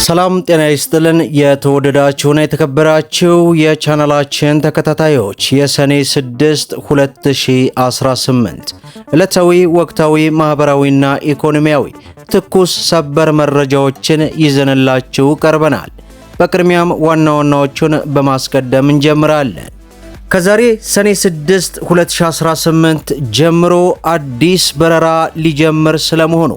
ሰላም ጤና ይስጥልን። የተወደዳችሁና የተከበራችሁ የቻናላችን ተከታታዮች የሰኔ 6 2018 ዕለታዊ ወቅታዊ ማህበራዊና ኢኮኖሚያዊ ትኩስ ሰበር መረጃዎችን ይዘንላችሁ ቀርበናል። በቅድሚያም ዋና ዋናዎቹን በማስቀደም እንጀምራለን። ከዛሬ ሰኔ 6 2018 ጀምሮ አዲስ በረራ ሊጀምር ስለመሆኑ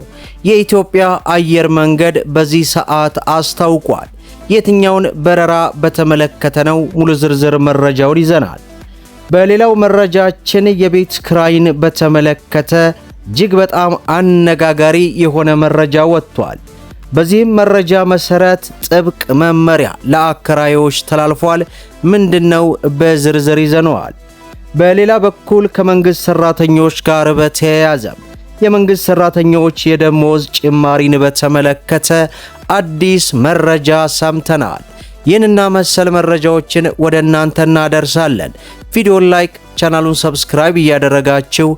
የኢትዮጵያ አየር መንገድ በዚህ ሰዓት አስታውቋል። የትኛውን በረራ በተመለከተ ነው? ሙሉ ዝርዝር መረጃውን ይዘናል። በሌላው መረጃችን የቤት ክራይን በተመለከተ እጅግ በጣም አነጋጋሪ የሆነ መረጃ ወጥቷል። በዚህም መረጃ መሰረት ጥብቅ መመሪያ ለአከራዮች ተላልፏል። ምንድነው? በዝርዝር ይዘነዋል። በሌላ በኩል ከመንግስት ሰራተኞች ጋር በተያያዘ የመንግስት ሰራተኞች የደሞዝ ጭማሪን በተመለከተ አዲስ መረጃ ሰምተናል። ይህንና መሰል መረጃዎችን ወደ እናንተ እናደርሳለን። ቪዲዮን ላይክ፣ ቻናሉን ሰብስክራይብ እያደረጋችሁ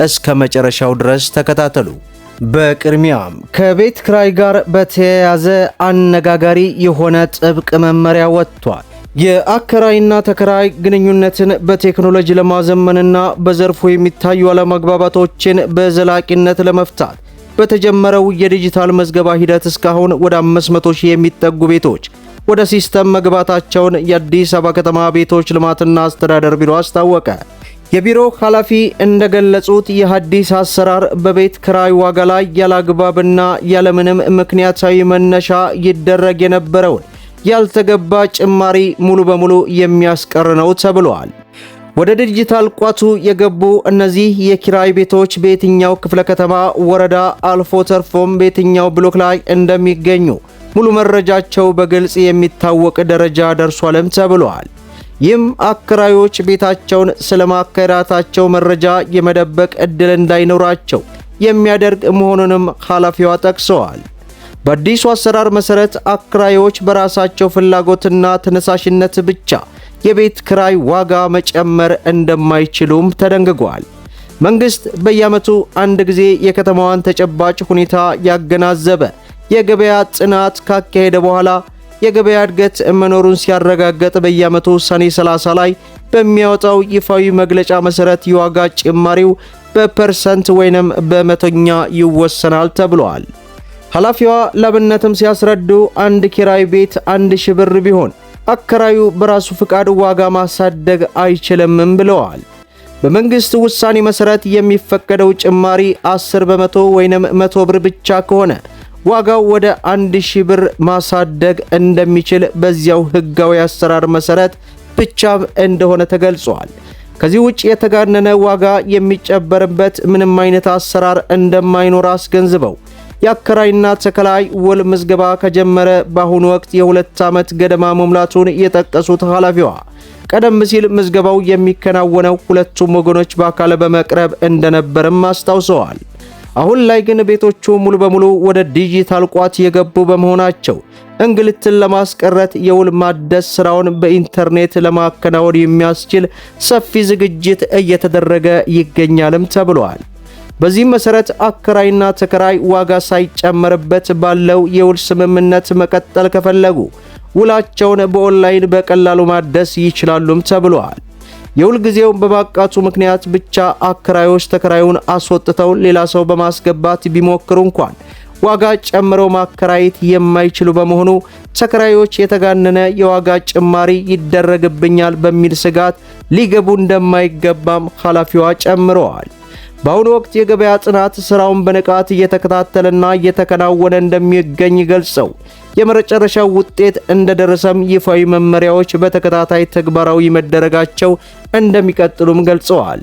እስከ መጨረሻው ድረስ ተከታተሉ። በቅድሚያም ከቤት ክራይ ጋር በተያያዘ አነጋጋሪ የሆነ ጥብቅ መመሪያ ወጥቷል። የአከራይና ተከራይ ግንኙነትን በቴክኖሎጂ ለማዘመንና በዘርፉ የሚታዩ አለመግባባቶችን በዘላቂነት ለመፍታት በተጀመረው የዲጂታል መዝገባ ሂደት እስካሁን ወደ 500 ሺህ የሚጠጉ ቤቶች ወደ ሲስተም መግባታቸውን የአዲስ አበባ ከተማ ቤቶች ልማትና አስተዳደር ቢሮ አስታወቀ። የቢሮው ኃላፊ እንደገለጹት የሐዲስ አሰራር በቤት ክራይ ዋጋ ላይ ያላግባብና ያለምንም ምክንያታዊ መነሻ ይደረግ የነበረውን ያልተገባ ጭማሪ ሙሉ በሙሉ የሚያስቀር ነው ተብሏል። ወደ ዲጂታል ቋቱ የገቡ እነዚህ የኪራይ ቤቶች በየትኛው ክፍለ ከተማ፣ ወረዳ አልፎ ተርፎም በየትኛው ብሎክ ላይ እንደሚገኙ ሙሉ መረጃቸው በግልጽ የሚታወቅ ደረጃ ደርሷልም ተብሏል። ይህም አከራዮች ቤታቸውን ስለማከራታቸው መረጃ የመደበቅ ዕድል እንዳይኖራቸው የሚያደርግ መሆኑንም ኃላፊዋ ጠቅሰዋል። በአዲሱ አሰራር መሰረት አከራዮች በራሳቸው ፍላጎትና ተነሳሽነት ብቻ የቤት ክራይ ዋጋ መጨመር እንደማይችሉም ተደንግጓል። መንግስት በየዓመቱ አንድ ጊዜ የከተማዋን ተጨባጭ ሁኔታ ያገናዘበ የገበያ ጥናት ካካሄደ በኋላ የገበያ እድገት መኖሩን ሲያረጋግጥ በየዓመቱ ሰኔ 30 ላይ በሚያወጣው ይፋዊ መግለጫ መሰረት የዋጋ ጭማሪው በፐርሰንት ወይንም በመቶኛ ይወሰናል ተብሏል። ኃላፊዋ ለአብነትም ሲያስረዱ አንድ ኪራይ ቤት 1000 ብር ቢሆን አከራዩ በራሱ ፍቃድ ዋጋ ማሳደግ አይችልም ብለዋል። በመንግስት ውሳኔ መሰረት የሚፈቀደው ጭማሪ 10 በመቶ ወይንም 100 ብር ብቻ ከሆነ ዋጋው ወደ 1000 ብር ማሳደግ እንደሚችል በዚያው ህጋዊ አሰራር መሰረት ብቻ እንደሆነ ተገልጿል። ከዚህ ውጭ የተጋነነ ዋጋ የሚጨበርበት ምንም አይነት አሰራር እንደማይኖር አስገንዝበው የአከራይና ተከራይ ውል ምዝገባ ከጀመረ በአሁኑ ወቅት የ2 ዓመት ገደማ መሙላቱን የጠቀሱት ኃላፊዋ ቀደም ሲል ምዝገባው የሚከናወነው ሁለቱም ወገኖች በአካል በመቅረብ እንደነበርም አስታውሰዋል። አሁን ላይ ግን ቤቶቹ ሙሉ በሙሉ ወደ ዲጂታል ቋት የገቡ በመሆናቸው እንግልትን ለማስቀረት የውል ማደስ ስራውን በኢንተርኔት ለማከናወን የሚያስችል ሰፊ ዝግጅት እየተደረገ ይገኛልም ተብሏል። በዚህም መሰረት አከራይና ተከራይ ዋጋ ሳይጨመርበት ባለው የውል ስምምነት መቀጠል ከፈለጉ ውላቸውን በኦንላይን በቀላሉ ማደስ ይችላሉም ተብሏል። የውል ጊዜው በማቃቱ ምክንያት ብቻ አከራዮች ተከራዩን አስወጥተው ሌላ ሰው በማስገባት ቢሞክሩ እንኳን ዋጋ ጨምረው ማከራየት የማይችሉ በመሆኑ ተከራዮች የተጋነነ የዋጋ ጭማሪ ይደረግብኛል በሚል ስጋት ሊገቡ እንደማይገባም ኃላፊዋ ጨምረዋል። በአሁኑ ወቅት የገበያ ጥናት ስራውን በንቃት እየተከታተለና እየተከናወነ እንደሚገኝ ገልጸው የመጨረሻው ውጤት እንደደረሰም ይፋዊ መመሪያዎች በተከታታይ ተግባራዊ መደረጋቸው እንደሚቀጥሉም ገልጸዋል።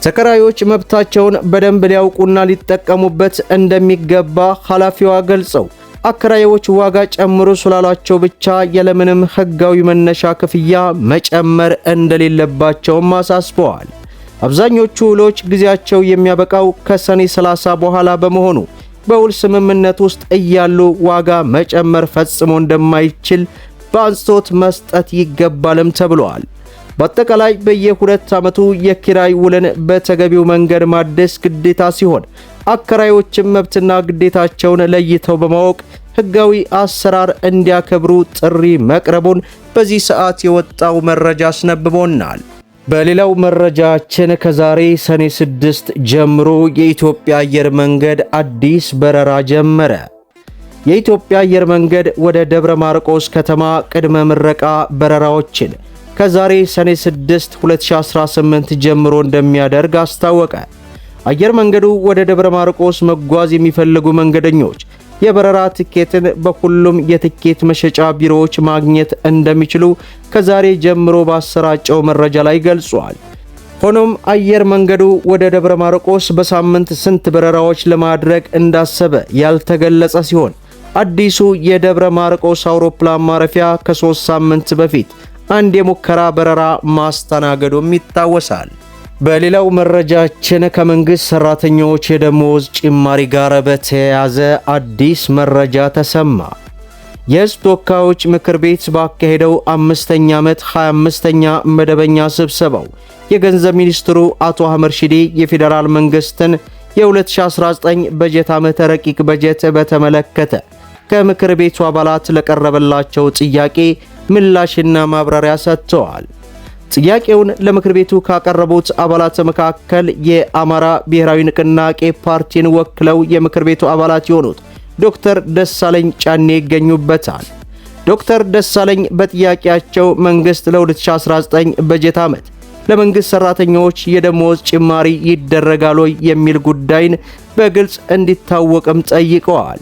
ተከራዮች መብታቸውን በደንብ ሊያውቁና ሊጠቀሙበት እንደሚገባ ኃላፊዋ ገልጸው አከራዮች ዋጋ ጨምሩ ስላሏቸው ብቻ ያለምንም ህጋዊ መነሻ ክፍያ መጨመር እንደሌለባቸውም አሳስበዋል። አብዛኞቹ ውሎች ጊዜያቸው የሚያበቃው ከሰኔ 30 በኋላ በመሆኑ በውል ስምምነት ውስጥ እያሉ ዋጋ መጨመር ፈጽሞ እንደማይችል በአጽንኦት መስጠት ይገባልም ተብሏል። በአጠቃላይ በየ2 ዓመቱ የኪራይ ውልን በተገቢው መንገድ ማደስ ግዴታ ሲሆን አከራዮችም መብትና ግዴታቸውን ለይተው በማወቅ ህጋዊ አሰራር እንዲያከብሩ ጥሪ መቅረቡን በዚህ ሰዓት የወጣው መረጃ አስነብቦናል። በሌላው መረጃችን ከዛሬ ሰኔ 6 ጀምሮ የኢትዮጵያ አየር መንገድ አዲስ በረራ ጀመረ። የኢትዮጵያ አየር መንገድ ወደ ደብረ ማርቆስ ከተማ ቅድመ ምረቃ በረራዎችን ከዛሬ ሰኔ 6 2018 ጀምሮ እንደሚያደርግ አስታወቀ። አየር መንገዱ ወደ ደብረ ማርቆስ መጓዝ የሚፈልጉ መንገደኞች የበረራ ትኬትን በሁሉም የትኬት መሸጫ ቢሮዎች ማግኘት እንደሚችሉ ከዛሬ ጀምሮ ባሰራጨው መረጃ ላይ ገልጿል። ሆኖም አየር መንገዱ ወደ ደብረ ማርቆስ በሳምንት ስንት በረራዎች ለማድረግ እንዳሰበ ያልተገለጸ ሲሆን አዲሱ የደብረ ማርቆስ አውሮፕላን ማረፊያ ከ3 ሳምንት በፊት አንድ የሙከራ በረራ ማስተናገዱም ይታወሳል። በሌላው መረጃችን ከመንግስት ሰራተኞች የደሞዝ ጭማሪ ጋር በተያያዘ አዲስ መረጃ ተሰማ። የሕዝብ ተወካዮች ምክር ቤት ባካሄደው 5ኛ ዓመት 25ኛ መደበኛ ስብሰባው የገንዘብ ሚኒስትሩ አቶ አህመድ ሺዴ የፌዴራል መንግስትን የ2019 በጀት ዓመት ረቂቅ በጀት በተመለከተ ከምክር ቤቱ አባላት ለቀረበላቸው ጥያቄ ምላሽና ማብራሪያ ሰጥተዋል። ጥያቄውን ለምክር ቤቱ ካቀረቡት አባላት መካከል የአማራ ብሔራዊ ንቅናቄ ፓርቲን ወክለው የምክር ቤቱ አባላት የሆኑት ዶክተር ደሳለኝ ጫኔ ይገኙበታል። ዶክተር ደሳለኝ በጥያቄያቸው መንግስት ለ2019 በጀት ዓመት ለመንግስት ሰራተኞች የደሞዝ ጭማሪ ይደረጋል ወይ የሚል ጉዳይን በግልጽ እንዲታወቅም ጠይቀዋል።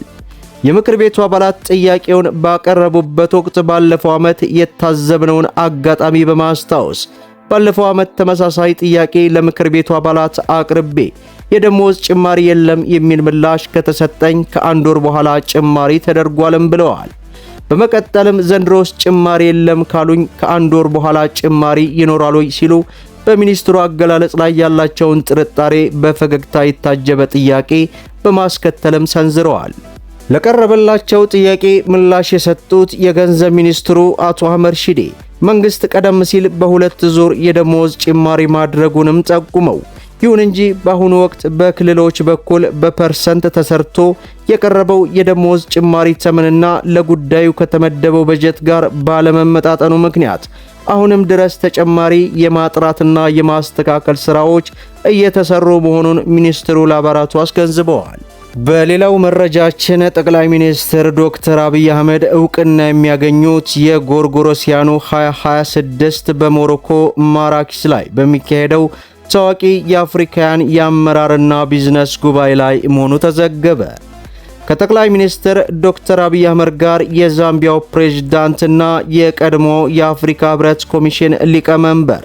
የምክር ቤቱ አባላት ጥያቄውን ባቀረቡበት ወቅት ባለፈው ዓመት የታዘብነውን አጋጣሚ በማስታወስ ባለፈው ዓመት ተመሳሳይ ጥያቄ ለምክር ቤቱ አባላት አቅርቤ የደሞዝ ጭማሪ የለም የሚል ምላሽ ከተሰጠኝ ከአንድ ወር በኋላ ጭማሪ ተደርጓልም ብለዋል። በመቀጠልም ዘንድሮስ ጭማሪ የለም ካሉኝ ከአንድ ወር በኋላ ጭማሪ ይኖራል ወይ ሲሉ በሚኒስትሩ አገላለጽ ላይ ያላቸውን ጥርጣሬ በፈገግታ የታጀበ ጥያቄ በማስከተልም ሰንዝረዋል። ለቀረበላቸው ጥያቄ ምላሽ የሰጡት የገንዘብ ሚኒስትሩ አቶ አህመድ ሺዴ መንግስት ቀደም ሲል በሁለት ዙር የደሞዝ ጭማሪ ማድረጉንም ጠቁመው ይሁን እንጂ በአሁኑ ወቅት በክልሎች በኩል በፐርሰንት ተሰርቶ የቀረበው የደሞዝ ጭማሪ ተመንና ለጉዳዩ ከተመደበው በጀት ጋር ባለመመጣጠኑ ምክንያት አሁንም ድረስ ተጨማሪ የማጥራትና የማስተካከል ስራዎች እየተሰሩ መሆኑን ሚኒስትሩ ለአባላቱ አስገንዝበዋል። በሌላው መረጃችን ጠቅላይ ሚኒስትር ዶክተር አብይ አህመድ እውቅና የሚያገኙት የጎርጎሮሲያኑ 2026 በሞሮኮ ማራኪስ ላይ በሚካሄደው ታዋቂ የአፍሪካውያን የአመራርና ቢዝነስ ጉባኤ ላይ መሆኑ ተዘገበ። ከጠቅላይ ሚኒስትር ዶክተር አብይ አህመድ ጋር የዛምቢያው ፕሬዝዳንትና የቀድሞ የአፍሪካ ህብረት ኮሚሽን ሊቀመንበር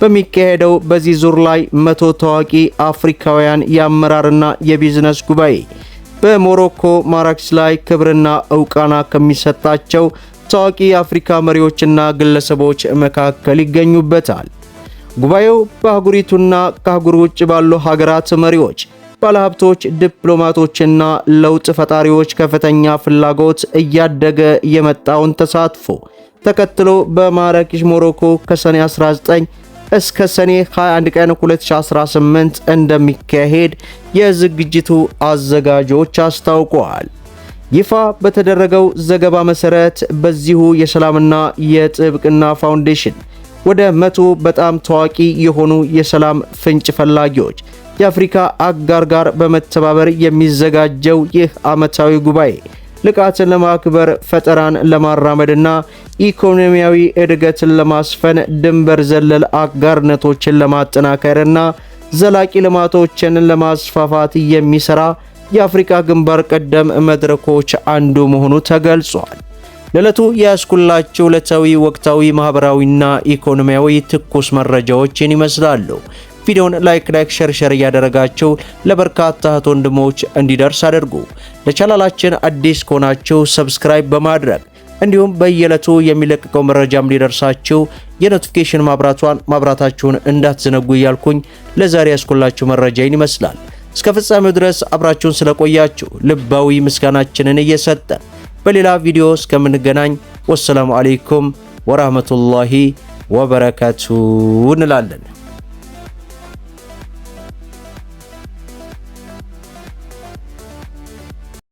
በሚካሄደው በዚህ ዙር ላይ 100 ታዋቂ አፍሪካውያን የአመራርና የቢዝነስ ጉባኤ በሞሮኮ ማራኪስ ላይ ክብርና ዕውቅና ከሚሰጣቸው ታዋቂ የአፍሪካ መሪዎችና ግለሰቦች መካከል ይገኙበታል። ጉባኤው በአህጉሪቱና ከአህጉር ውጭ ባሉ ሀገራት መሪዎች፣ ባለሀብቶች፣ ዲፕሎማቶችና ለውጥ ፈጣሪዎች ከፍተኛ ፍላጎት እያደገ የመጣውን ተሳትፎ ተከትሎ በማራኪሽ ሞሮኮ ከሰኔ 19 እስከ ሰኔ 21 ቀን 2018 እንደሚካሄድ የዝግጅቱ አዘጋጆች አስታውቀዋል። ይፋ በተደረገው ዘገባ መሰረት በዚሁ የሰላምና የጥብቅና ፋውንዴሽን ወደ 100 በጣም ታዋቂ የሆኑ የሰላም ፍንጭ ፈላጊዎች የአፍሪካ አጋር ጋር በመተባበር የሚዘጋጀው ይህ ዓመታዊ ጉባኤ ልቃትን ለማክበር፣ ፈጠራን ለማራመድና ኢኮኖሚያዊ እድገትን ለማስፈን፣ ድንበር ዘለል አጋርነቶችን ለማጠናከርና ዘላቂ ልማቶችን ለማስፋፋት የሚሰራ የአፍሪካ ግንባር ቀደም መድረኮች አንዱ መሆኑ ተገልጿል። ለዕለቱ ያስኩላችሁ ዕለታዊ ወቅታዊ ማህበራዊና ኢኮኖሚያዊ ትኩስ መረጃዎችን ይመስላሉ። ቪዲዮውን ላይክ ሸር እያደረጋችሁ ለበርካታ እህት ወንድሞች እንዲደርስ አድርጉ። ለቻናላችን አዲስ ከሆናችሁ ሰብስክራይብ በማድረግ እንዲሁም በየዕለቱ የሚለቀቀው መረጃም ሊደርሳችሁ የኖቲፊኬሽን ማብራታችሁን እንዳትዘነጉ እያልኩኝ ለዛሬ ያስኩላችሁ መረጃን ይመስላል። እስከ ፍጻሜው ድረስ አብራችሁን ስለቆያችሁ ልባዊ ምስጋናችንን እየሰጠን በሌላ ቪዲዮ እስከምንገናኝ ወሰላሙ አለይኩም ወራህመቱላሂ ወበረካቱ እንላለን።